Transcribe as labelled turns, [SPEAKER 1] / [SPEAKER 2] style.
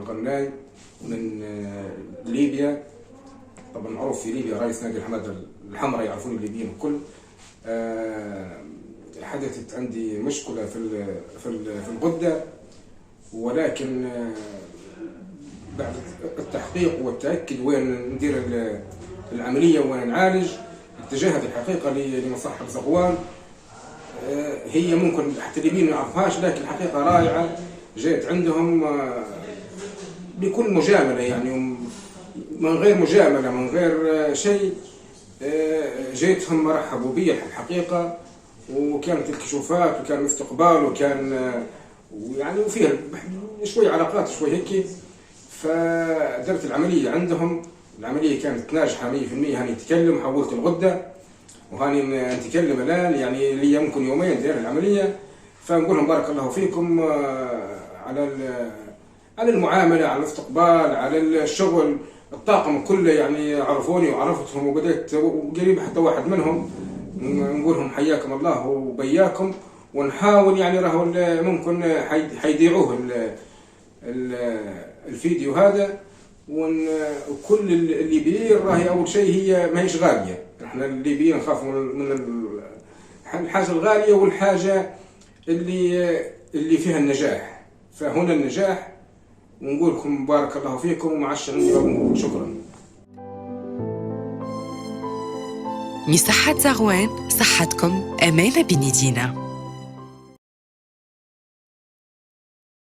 [SPEAKER 1] القرناي من ليبيا. طبعا معروف في ليبيا رئيس نادي الحمادة الحمراء، يعرفون الليبيين الكل. حدثت عندي مشكلة في الغدة، ولكن بعد التحقيق والتأكد وين ندير العملية وين نعالج، اتجهت الحقيقة لمصحة زغوان. هي ممكن حتى الليبيين ما يعرفهاش، لكن الحقيقة رائعة. جيت عندهم بكل مجاملة، يعني من غير مجاملة، من غير شيء. جيتهم رحبوا بي الحقيقة، وكانت الكشوفات وكان الاستقبال وكان يعني وفيها شوي علاقات شوي هيك. فدرت العملية عندهم، العملية كانت ناجحة 100%. هاني نتكلم، حولت الغدة وهاني نتكلم الآن، يعني لي ممكن يومين دير العملية. فنقول لهم بارك الله فيكم على المعاملة، على الاستقبال، على الشغل. الطاقم كله يعني عرفوني وعرفتهم، وبدأت قريب حتى واحد منهم نقول لهم حياكم الله وبياكم. ونحاول يعني راهو ممكن حيذيعوه الفيديو هذا. وكل الليبيين راهي أول شيء هي ما هيش غالية. احنا الليبيين نخافوا من الحاجة الغالية والحاجة اللي فيها النجاح. فهنا النجاح، ونقول لكم بارك الله فيكم ومع الشكر. شكرا.
[SPEAKER 2] مصحة زغوان، صحتكم أمانة بين يدينا.